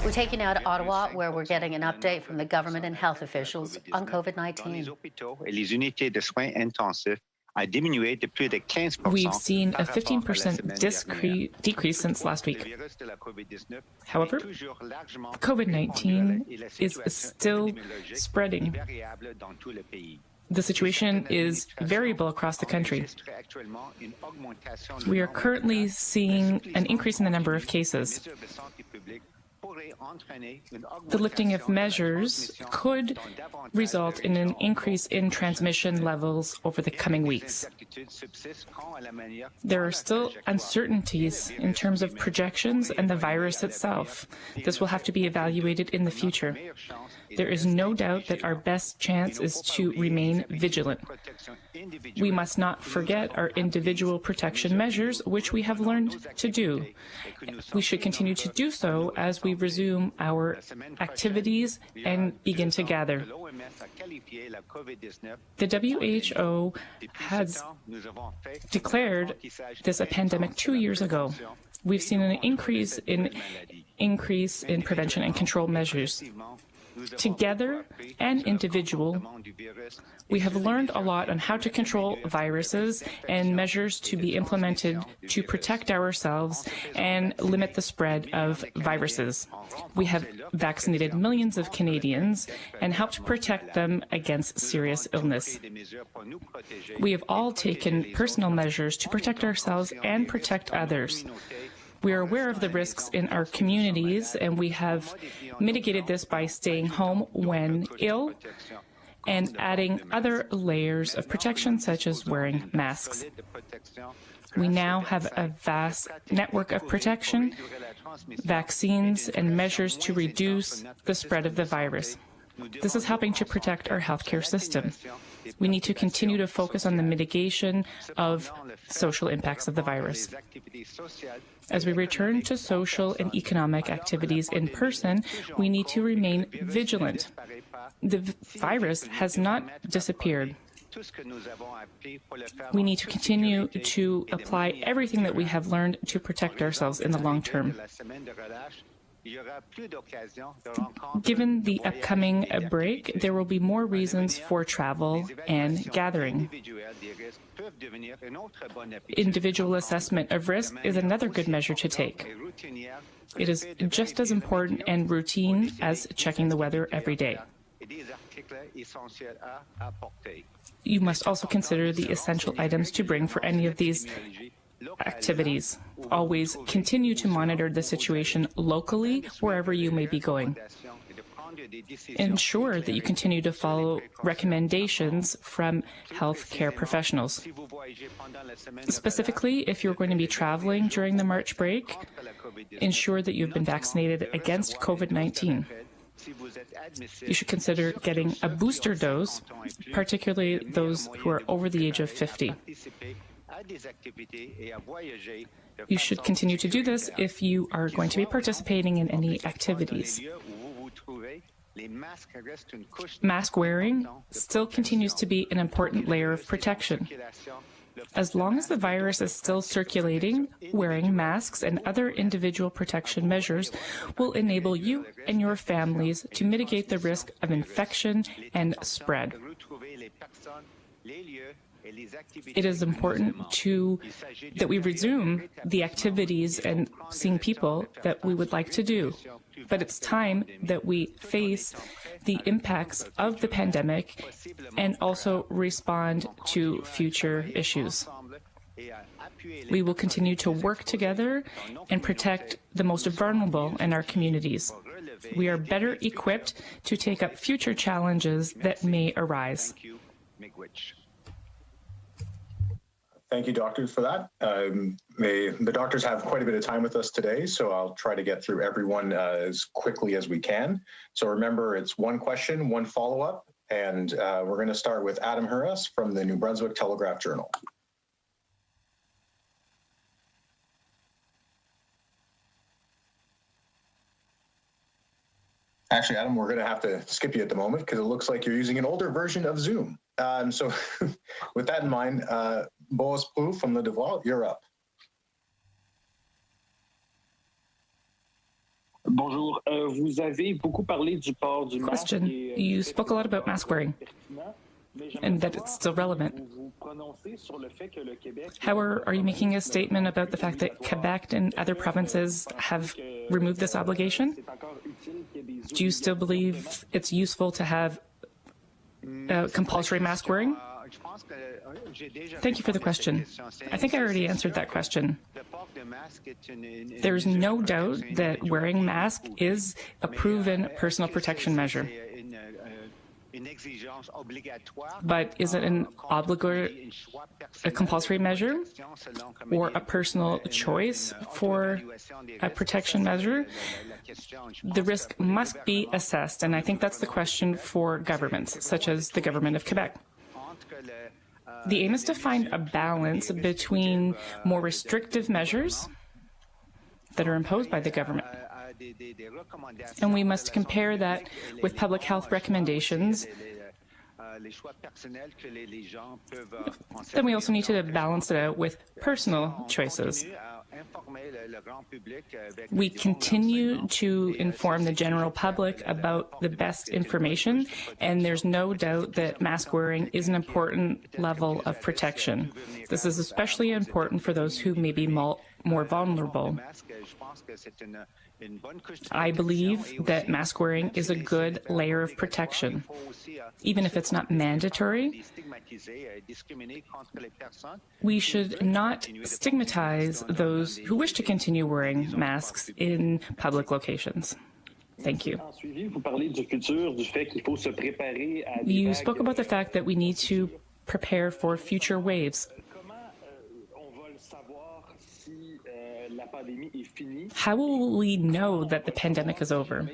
We're taking out Ottawa, where we're getting an update from the government and health officials on COVID-19. We've seen a 15% decrease since last week. However, COVID-19 is still spreading. The situation is variable across the country. We are currently seeing an increase in the number of cases. The lifting of measures could result in an increase in transmission levels over the coming weeks. There are still uncertainties in terms of projections and the virus itself. This will have to be evaluated in the future. There is no doubt that our best chance is to remain vigilant. We must not forget our individual protection measures, which we have learned to do. We should continue to do so as we resume our activities and begin to gather. The WHO has declared this a pandemic 2 years ago. We've seen an increase in prevention and control measures. Together and individual, we have learned a lot on how to control viruses and measures to be implemented to protect ourselves and limit the spread of viruses. We have vaccinated millions of Canadians and helped protect them against serious illness. We have all taken personal measures to protect ourselves and protect others. We are aware of the risks in our communities, and we have mitigated this by staying home when ill and adding other layers of protection, such as wearing masks. We now have a vast network of protection, vaccines, and measures to reduce the spread of the virus. This is helping to protect our healthcare system. We need to continue to focus on the mitigation of social impacts of the virus. As we return to social and economic activities in person, we need to remain vigilant. The virus has not disappeared. We need to continue to apply everything that we have learned to protect ourselves in the long term. Given the upcoming break, there will be more reasons for travel and gathering. Individual assessment of risk is another good measure to take. It is just as important and routine as checking the weather every day. You must also consider the essential items to bring for any of these activities. Always continue to monitor the situation locally wherever you may be going. Ensure that you continue to follow recommendations from healthcare professionals. Specifically, if you're going to be traveling during the March break, ensure that you've been vaccinated against COVID-19. You should consider getting a booster dose, particularly those who are over the age of 50. You should continue to do this if you are going to be participating in any activities. Mask wearing still continues to be an important layer of protection. As long as the virus is still circulating, wearing masks and other individual protection measures will enable you and your families to mitigate the risk of infection and spread. It is important that we resume the activities and seeing people that we would like to do. But it's time that we face the impacts of the pandemic and also respond to future issues. We will continue to work together and protect the most vulnerable in our communities. We are better equipped to take up future challenges that may arise. Thank you, doctors, for that. The doctors have quite a bit of time with us today, so I'll try to get through everyone as quickly as we can. So remember, it's one question, one follow-up, and we're going to start with Adam Hurras from the New Brunswick Telegraph Journal. Actually, Adam, we're going to have to skip you at the moment because it looks like you're using an older version of Zoom. So with that in mind, Boas Plouffe from Le Devoir, you're up. Bonjour. Vous avez beaucoup parlé du port du masque. Question. You spoke a lot about mask wearing and that it's still relevant. However, are you making a statement about the fact that Quebec and other provinces have removed this obligation? Do you still believe it's useful to have compulsory mask wearing? Thank you for the question. I think I already answered that question. There's no doubt that wearing mask is a proven personal protection measure. But is it an obligatory, a compulsory measure, or a personal choice for a protection measure? The risk must be assessed, and I think that's the question for governments, such as the government of Quebec. The aim is to find a balance between more restrictive measures that are imposed by the government. And we must compare that with public health recommendations. Then we also need to balance it out with personal choices. We continue to inform the general public about the best information, and there's no doubt that mask wearing is an important level of protection. This is especially important for those who may be more vulnerable. I believe that mask wearing is a good layer of protection. Even if it's not mandatory, we should not stigmatize those who wish to continue wearing masks in public locations. Thank you. You spoke about the fact that we need to prepare for future waves. How will we know that the pandemic is over?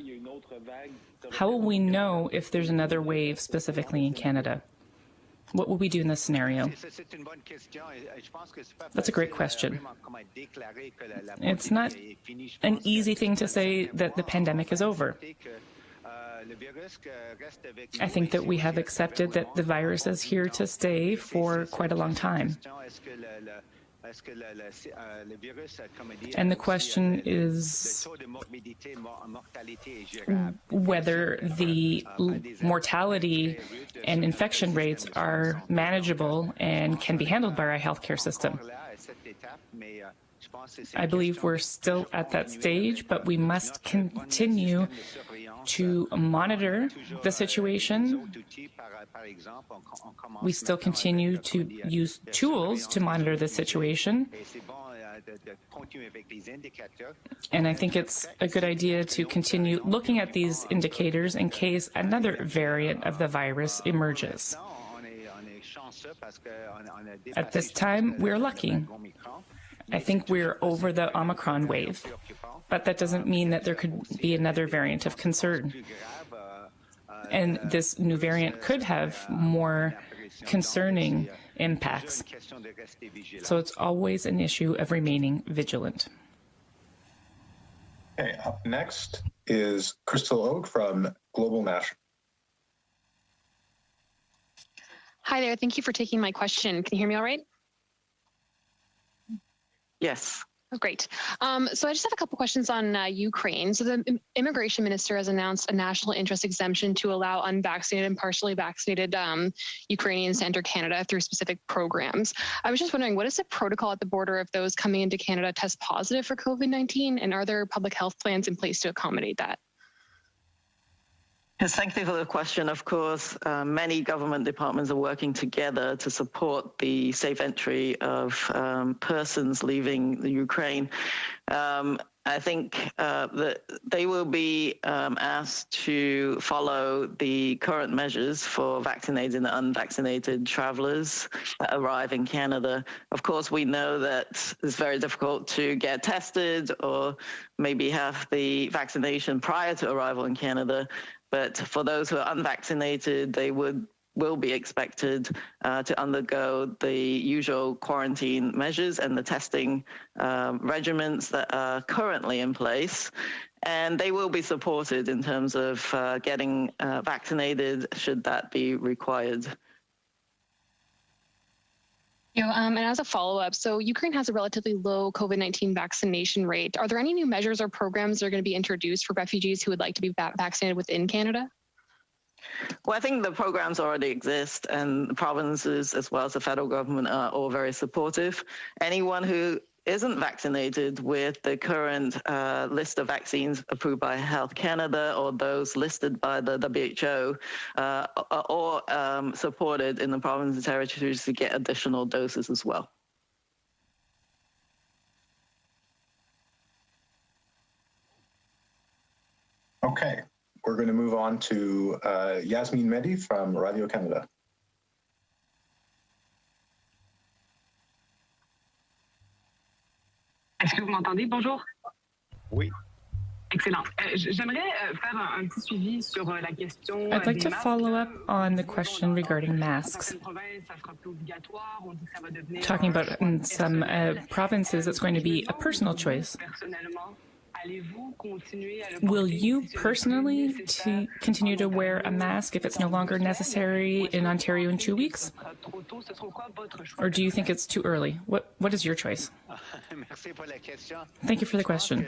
How will we know if there's another wave specifically in Canada? What will we do in this scenario? That's a great question. It's not an easy thing to say that the pandemic is over. I think that we have accepted that the virus is here to stay for quite a long time. And the question is whether the mortality and infection rates are manageable and can be handled by our healthcare system. I believe we're still at that stage, but we must continue to monitor the situation. We still continue to use tools to monitor the situation. And I think it's a good idea to continue looking at these indicators in case another variant of the virus emerges. At this time, we're lucky. I think we're over the Omicron wave, but that doesn't mean that there could be another variant of concern. And this new variant could have more concerning impacts. So it's always an issue of remaining vigilant. Okay, up next is Crystal Oak from Global National. Hi there. Thank you for taking my question. Can you hear me all right? Yes. Oh, great. So I just have a couple questions on Ukraine. So the immigration minister has announced a national interest exemption to allow unvaccinated and partially vaccinated Ukrainians to enter Canada through specific programs. I was just wondering, what is the protocol at the border if those coming into Canada test positive for COVID-19? And are there public health plans in place to accommodate that? Yes, thank you for the question. Of course, many government departments are working together to support the safe entry of persons leaving the Ukraine. I think that they will be asked to follow the current measures for vaccinated and unvaccinated travelers that arrive in Canada. Of course, we know that it's very difficult to get tested or maybe have the vaccination prior to arrival in Canada. But for those who are unvaccinated, they will be expected to undergo the usual quarantine measures and the testing regimens that are currently in place. And they will be supported in terms of getting vaccinated should that be required. And as a follow-up, so Ukraine has a relatively low COVID-19 vaccination rate. Are there any new measures or programs that are going to be introduced for refugees who would like to be vaccinated within Canada? Well, I think the programs already exist, and the provinces as well as the federal government are all very supportive. Anyone who isn't vaccinated with the current list of vaccines approved by Health Canada or those listed by the WHO are all supported in the provinces and territories to get additional doses as well. Okay, we're going to move on to Yasmine Mehdi from Radio Canada. Est-ce que vous m'entendez? Bonjour. Oui. Excellent. J'aimerais faire un petit suivi sur la question. I'd like to follow up on the question regarding masks. Talking about in some provinces, it's going to be a personal choice. Will you personally continue to wear a mask if it's no longer necessary in Ontario in 2 weeks? Or do you think it's too early? What is your choice? Thank you for the question.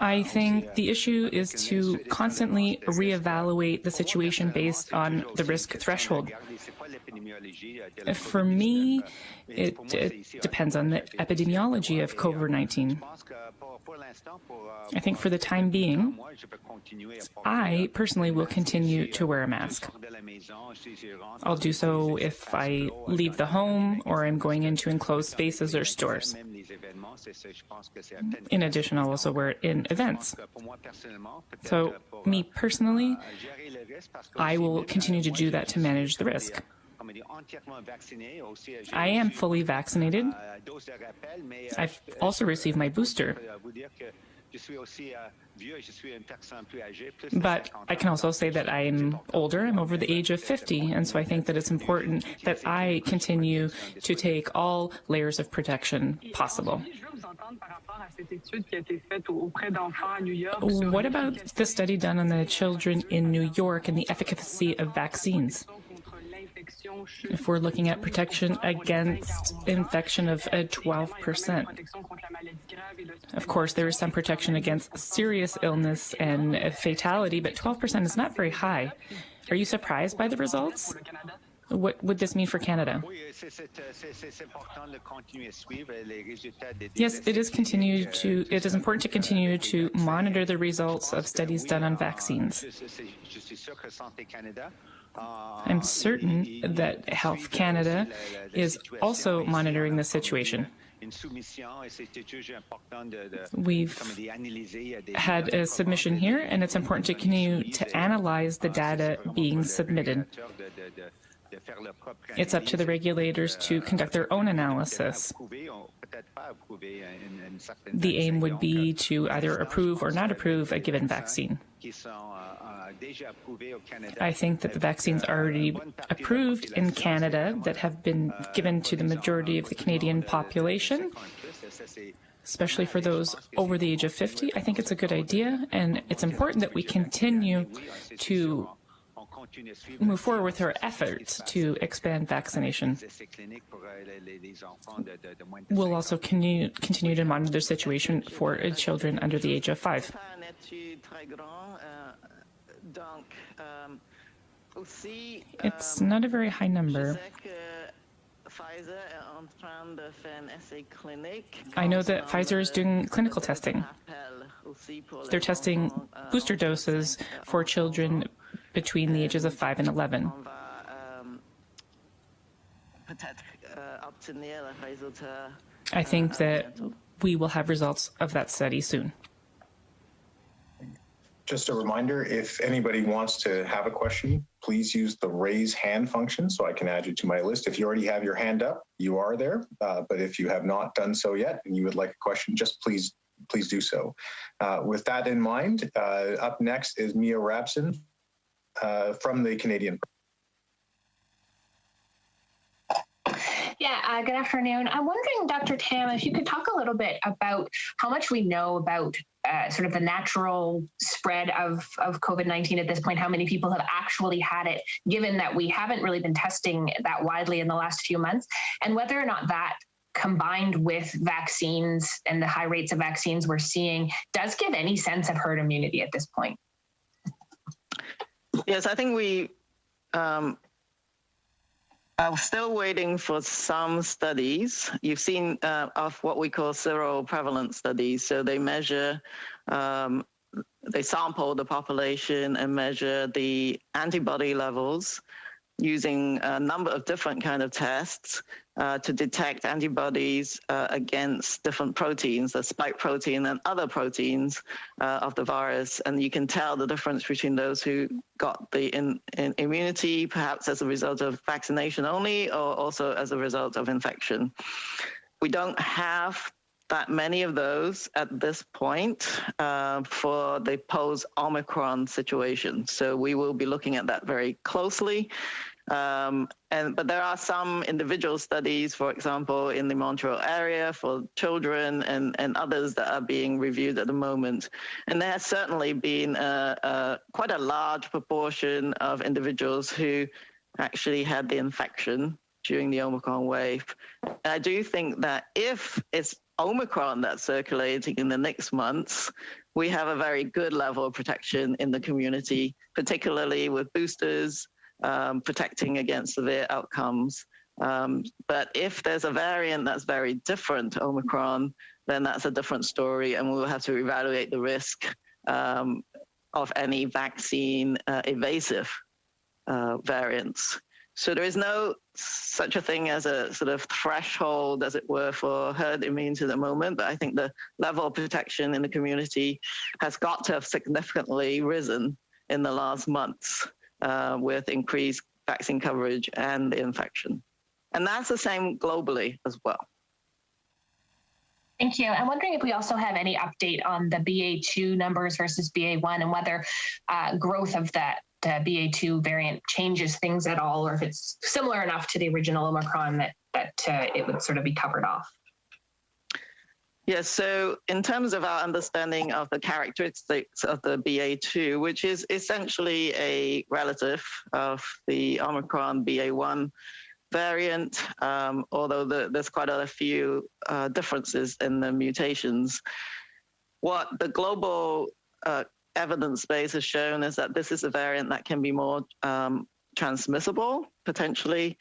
I think the issue is to constantly reevaluate the situation based on the risk threshold. For me, it depends on the epidemiology of COVID-19. I think for the time being, I personally will continue to wear a mask. I'll do so if I leave the home or I'm going into enclosed spaces or stores. In addition, I'll also wear it in events. So, me personally, I will continue to do that to manage the risk. I am fully vaccinated. I've also received my booster. But I can also say that I'm older. I'm over the age of 50. And so I think that it's important that I continue to take all layers of protection possible. What about the study done on the children in New York and the efficacy of vaccines? If we're looking at protection against infection of 12%. Of course, there is some protection against serious illness and fatality, but 12% is not very high. Are you surprised by the results? What would this mean for Canada? Yes, it is important to continue to monitor the results of studies done on vaccines. I'm certain that Health Canada is also monitoring the situation. We've had a submission here, and it's important to continue to analyze the data being submitted. It's up to the regulators to conduct their own analysis. The aim would be to either approve or not approve a given vaccine. I think that the vaccines already approved in Canada that have been given to the majority of the Canadian population, especially for those over the age of 50, I think it's a good idea, and it's important that we continue to move forward with our efforts to expand vaccination. We'll also continue to monitor the situation for children under the age of 5. It's not a very high number. I know that Pfizer is doing clinical testing. They're testing booster doses for children between the ages of 5 and 11. I think that we will have results of that study soon. Just a reminder, if anybody wants to have a question, please use the raise hand function so I can add you to my list. If you already have your hand up, you are there. But if you have not done so yet and you would like a question, just please do so. With that in mind, up next is Mia Rabson from the Canadian. Yeah, good afternoon. I'm wondering, Dr. Tam, if you could talk a little bit about how much we know about sort of the natural spread of COVID-19 at this point, how many people have actually had it, given that we haven't really been testing that widely in the last few months, and whether or not that combined with vaccines and the high rates of vaccines we're seeing does give any sense of herd immunity at this point. Yes, I think we are still waiting for some studies. You've seen of what we call seroprevalence studies. So they measure, they sample the population and measure the antibody levels using a number of different kind of tests to detect antibodies against different proteins, the spike protein and other proteins of the virus. And you can tell the difference between those who got the immunity, perhaps as a result of vaccination only, or also as a result of infection. We don't have that many of those at this point for the post-Omicron situation. So we will be looking at that very closely. But there are some individual studies, for example, in the Montreal area for children and others that are being reviewed at the moment. And there has certainly been quite a large proportion of individuals who actually had the infection during the Omicron wave. And I do think that if it's Omicron that's circulating in the next months, we have a very good level of protection in the community, particularly with boosters, protecting against severe outcomes. But if there's a variant that's very different to Omicron, then that's a different story, and we'll have to evaluate the risk of any vaccine evasive variants. So there is no such a thing as a sort of threshold, as it were, for herd immunity at the moment. But I think the level of protection in the community has got to have significantly risen in the last months with increased vaccine coverage and the infection. And that's the same globally as well. Thank you. I'm wondering if we also have any update on the BA2 numbers versus BA1 and whether growth of that BA2 variant changes things at all, or if it's similar enough to the original Omicron that it would sort of be covered off. Yes, so in terms of our understanding of the characteristics of the BA2, which is essentially a relative of the Omicron BA1 variant, although there's quite a few differences in the mutations, what the global evidence base has shown is that this is a variant that can be more transmissible, potentially,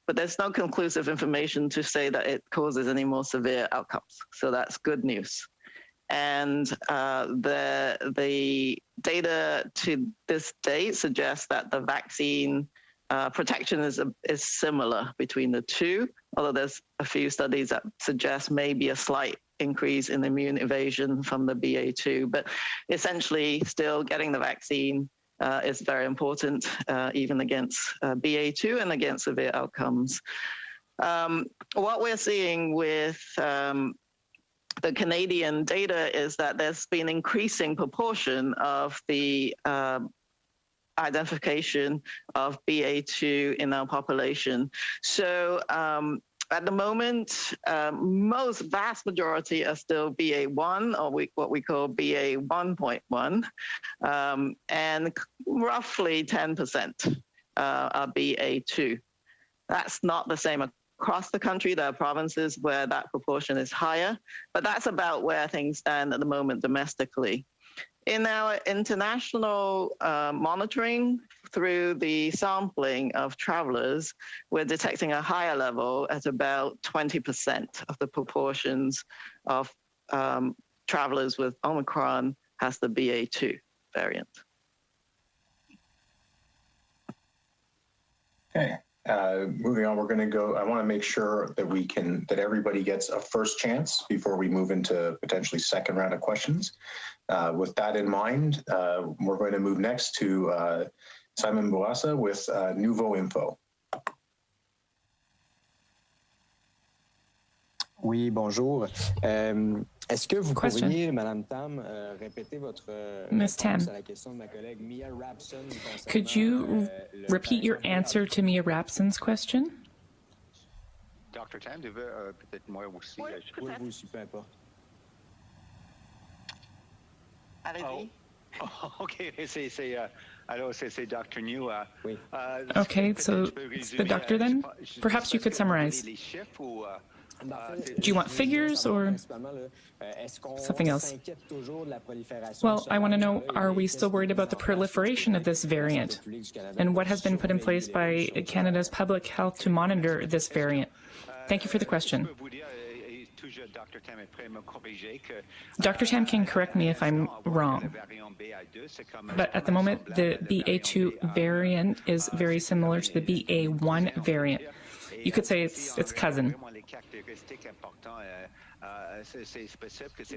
but there's no conclusive information to say that it causes any more severe outcomes. So that's good news. And the data to this date suggests that the vaccine protection is similar between the two, although there's a few studies that suggest maybe a slight increase in immune evasion from the BA2, but essentially still getting the vaccine is very important, even against BA2 and against severe outcomes. What we're seeing with the Canadian data is that there's been increasing proportion of the identification of BA2 in our population. So at the moment, vast majority are still BA1, or what we call BA1.1, and roughly 10% are BA2. That's not the same across the country. There are provinces where that proportion is higher, but that's about where things stand at the moment domestically. In our international monitoring through the sampling of travelers, we're detecting a higher level at about 20% of the proportions of travelers with Omicron has the BA2 variant. Okay. Moving on, we're going to go. I want to make sure that that everybody gets a first chance before we move into potentially second round of questions. With that in mind, we're going to move next to Simon Boassa with Nouveau Info. Oui, bonjour. Est-ce que vous pourriez, Madame Tam, répéter votre réponse à la question de ma collègue Mia Rapson? Could you repeat your answer to Mia Rapson's question? Dr. Tam, tu veux peut-être moi aussi? Oui, Oui, vous aussi, peu importe. Allez-y. OK, alors c'est Dr. New. Oui. Okay, so it's the doctor then? Perhaps you could summarize. Do you want figures or something else? Well, I want to know, are we still worried about the proliferation of this variant? And what has been put in place by Canada's public health to monitor this variant? Thank you for the question. Dr. Tam can correct me if I'm wrong, but at the moment, the BA2 variant is very similar to the BA1 variant. You could say it's cousin.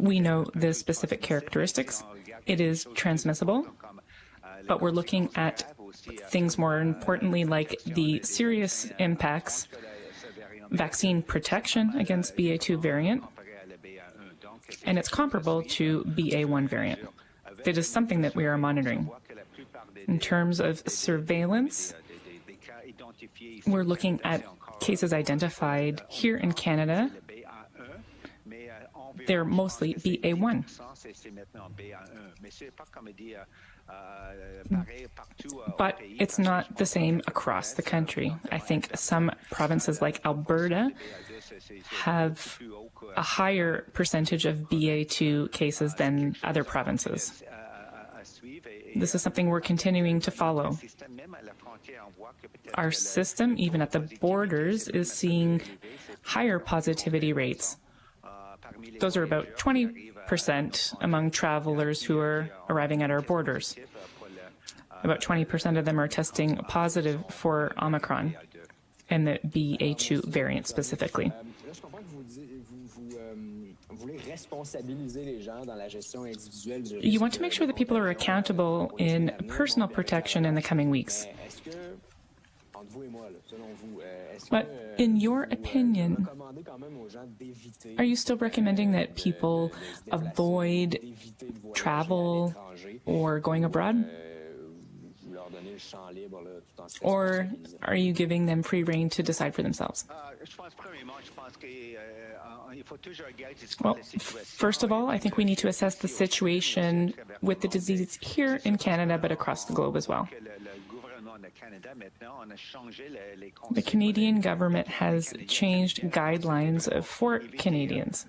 We know the specific characteristics. It is transmissible, but we're looking at things more importantly like the serious impacts, vaccine protection against BA2 variant, and it's comparable to BA1 variant. It is something that we are monitoring. In terms of surveillance, we're looking at cases identified here in Canada. They're mostly BA1. But it's not the same across the country. I think some provinces like Alberta have a higher percentage of BA2 cases than other provinces. This is something we're continuing to follow. Our system, even at the borders, is seeing higher positivity rates. Those are about 20% among travelers who are arriving at our borders. About 20% of them are testing positive for Omicron and the BA2 variant specifically. You want to make sure that people are accountable in personal protection in the coming weeks. But in your opinion, are you still recommending that people avoid travel or going abroad? Or are you giving them free rein to decide for themselves? Well, first of all, I think we need to assess the situation with the disease here in Canada, but across the globe as well. The Canadian government has changed guidelines for Canadians.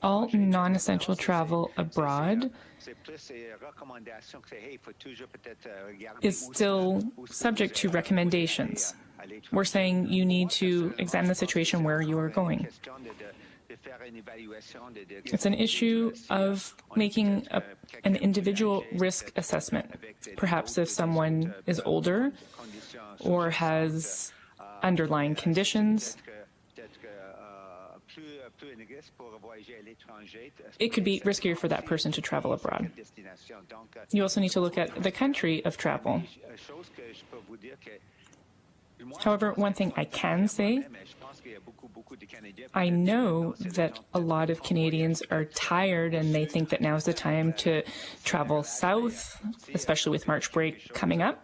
All non-essential travel abroad is still subject to recommendations. We're saying you need to examine the situation where you are going. It's an issue of making an individual risk assessment. Perhaps if someone is older or has underlying conditions, it could be riskier for that person to travel abroad. You also need to look at the country of travel. However, one thing I can say, I know that a lot of Canadians are tired and they think that now is the time to travel south, especially with March break coming up.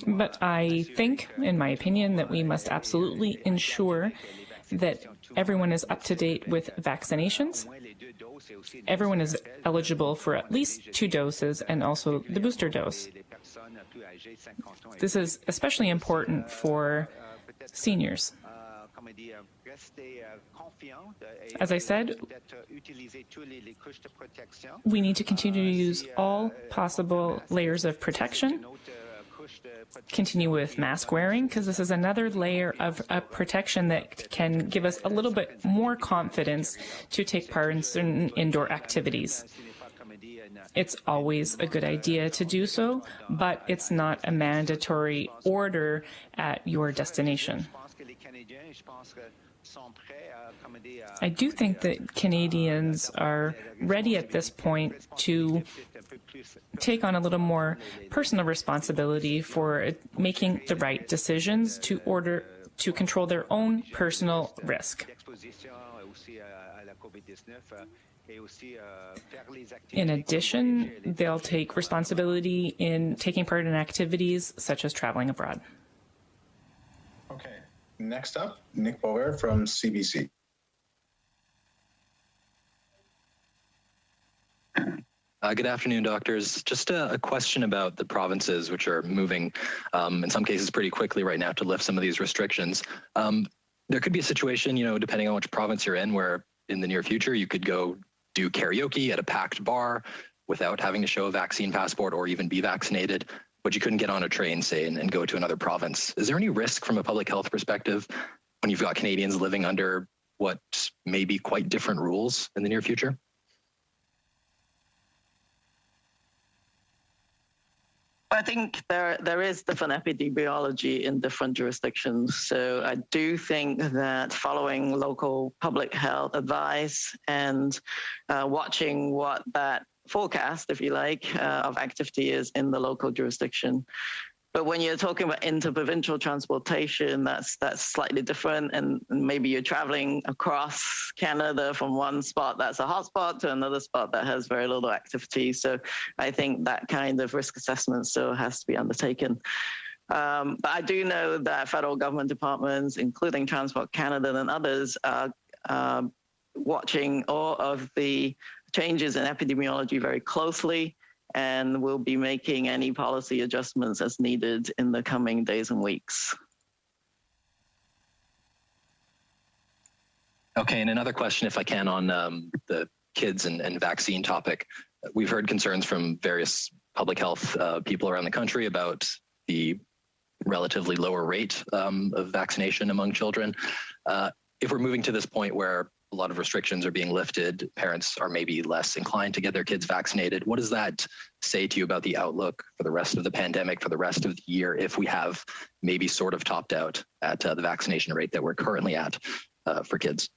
But I think, in my opinion, that we must absolutely ensure that everyone is up to date with vaccinations. Everyone is eligible for at least 2 doses and also the booster dose. This is especially important for seniors. As I said, we need to continue to use all possible layers of protection. Continue with mask wearing, because this is another layer of protection that can give us a little bit more confidence to take part in certain indoor activities. It's always a good idea to do so, but it's not a mandatory order at your destination. I do think that Canadians are ready at this point to take on a little more personal responsibility for making the right decisions to control their own personal risk. In addition, they'll take responsibility in taking part in activities such as traveling abroad. Okay. Next up, Nick Boer from CBC. Good afternoon, doctors. Just a question about the provinces, which are moving, in some cases, pretty quickly right now to lift some of these restrictions. There could be a situation, depending on which province you're in, where in the near future you could go do karaoke at a packed bar without having to show a vaccine passport or even be vaccinated, but you couldn't get on a train, say, and go to another province. Is there any risk from a public health perspective when you've got Canadians living under what may be quite different rules in the near future? I think there is different epidemiology in different jurisdictions. So I do think that following local public health advice and watching what that forecast, if you like, of activity is in the local jurisdiction. But when you're talking about interprovincial transportation, that's slightly different. And maybe you're traveling across Canada from one spot that's a hotspot to another spot that has very little activity. So I think that kind of risk assessment still has to be undertaken. But I do know that federal government departments, including Transport Canada and others, are watching all of the changes in epidemiology very closely, and we'll be making any policy adjustments as needed in the coming days and weeks. Okay, and another question, if I can, on the kids and vaccine topic. We've heard concerns from various public health people around the country about the relatively lower rate of vaccination among children. If we're moving to this point where a lot of restrictions are being lifted, parents are maybe less inclined to get their kids vaccinated, what does that say to you about the outlook for the rest of the pandemic, for the rest of the year, if we have maybe sort of topped out at the vaccination rate that we're currently at for kids?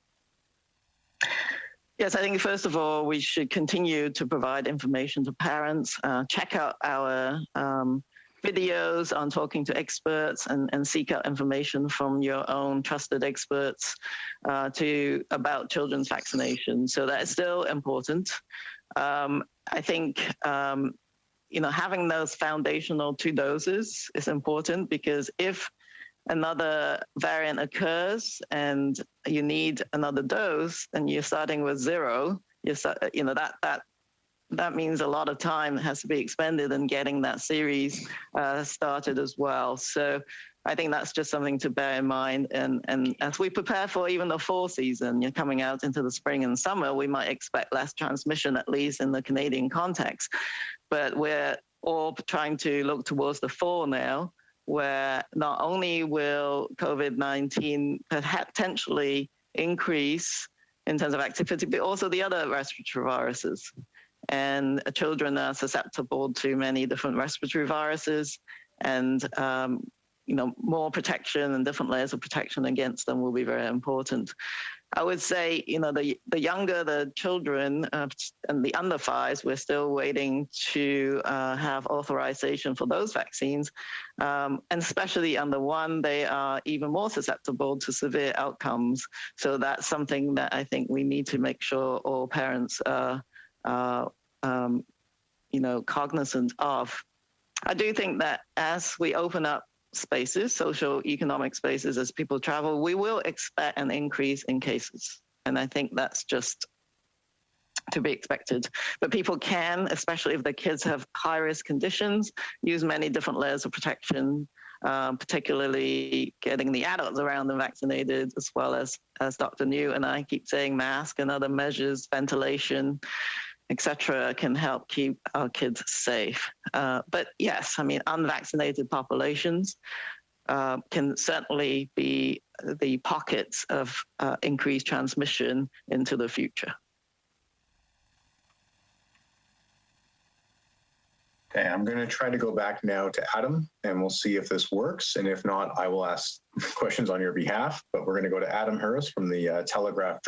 Yes, I think first of all, we should continue to provide information to parents, check out our videos on talking to experts and seek out information from your own trusted experts about children's vaccination. So that is still important. I think, having those foundational 2 doses is important, because if another variant occurs and you need another dose and you're starting with 0, that means a lot of time has to be expended in getting that series started as well. So I think that's just something to bear in mind. And as we prepare for even the fall season, you're coming out into the spring and summer, we might expect less transmission, at least in the Canadian context. But we're all trying to look towards the fall now, where not only will COVID-19 potentially increase in terms of activity, but also the other respiratory viruses. And children are susceptible to many different respiratory viruses, and more protection and different layers of protection against them will be very important. I would say, the younger the children and the under 5s, we're still waiting to have authorization for those vaccines. And especially under 1, they are even more susceptible to severe outcomes. So that's something that I think we need to make sure all parents are cognizant of. I do think that as we open up spaces, social economic spaces, as people travel, we will expect an increase in cases. And I think that's just to be expected. But people can, especially if the kids have high-risk conditions, use many different layers of protection, particularly getting the adults around them vaccinated, as well as Dr. New and I keep saying, mask and other measures, ventilation, etc., can help keep our kids safe. But yes, unvaccinated populations can certainly be the pockets of increased transmission into the future. Okay, I'm going to try to go back now to Adam, and we'll see if this works. And if not, I will ask questions on your behalf. But we're going to go to Adam Harris from the Telegraph.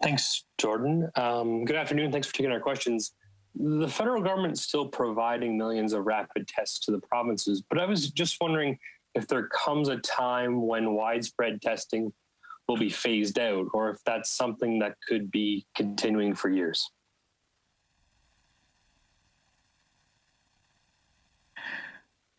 Thanks, Jordan. Good afternoon. Thanks for taking our questions. The federal government is still providing millions of rapid tests to the provinces, but I was just wondering if there comes a time when widespread testing will be phased out, or if that's something that could be continuing for years.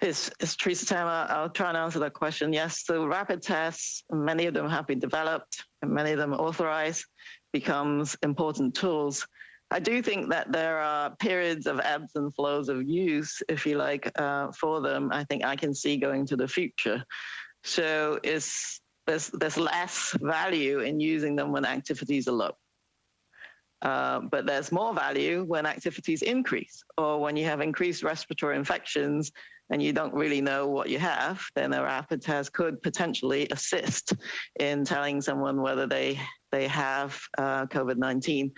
It's Teresa Tam. I'll try and answer that question. Yes, the rapid tests, many of them have been developed and many of them authorized, becomes important tools. I do think that there are periods of ebbs and flows of use, if you like, for them. I think I can see going to the future. So there's less value in using them when activities are low. But there's more value when activities increase, or when you have increased respiratory infections and you don't really know what you have, then a rapid test could potentially assist in telling someone whether they have COVID-19.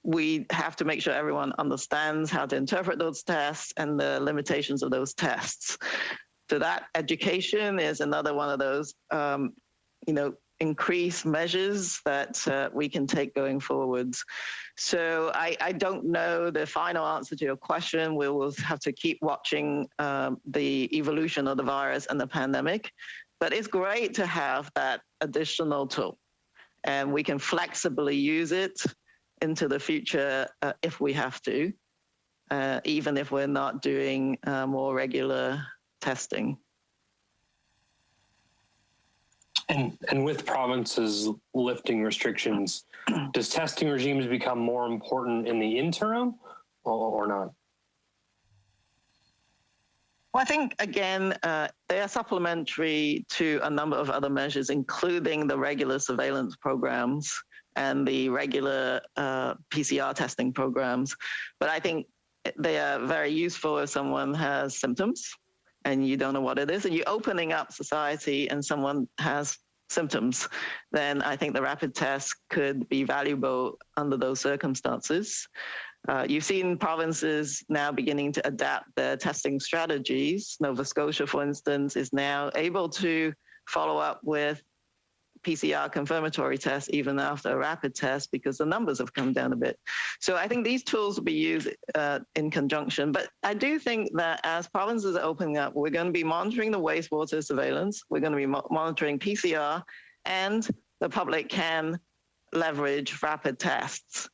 We have to make sure everyone understands how to interpret those tests and the limitations of those tests. So that education is another one of those, increased measures that we can take going forwards. So I don't know the final answer to your question. We will have to keep watching the evolution of the virus and the pandemic, but it's great to have that additional tool, and we can flexibly use it into the future if we have to, even if we're not doing more regular testing. And with provinces lifting restrictions, does testing regimes become more important in the interim or not? Well, I think, again, they are supplementary to a number of other measures, including the regular surveillance programs and the regular PCR testing programs. But I think they are very useful if someone has symptoms and you don't know what it is, and you're opening up society and someone has symptoms, then I think the rapid test could be valuable under those circumstances. You've seen provinces now beginning to adapt their testing strategies. Nova Scotia, for instance, is now able to follow up with PCR confirmatory tests even after a rapid test because the numbers have come down a bit. So I think these tools will be used in conjunction. But I do think that as provinces are opening up, we're going to be monitoring the wastewater surveillance. We're going to be monitoring PCR, and the public can leverage rapid tests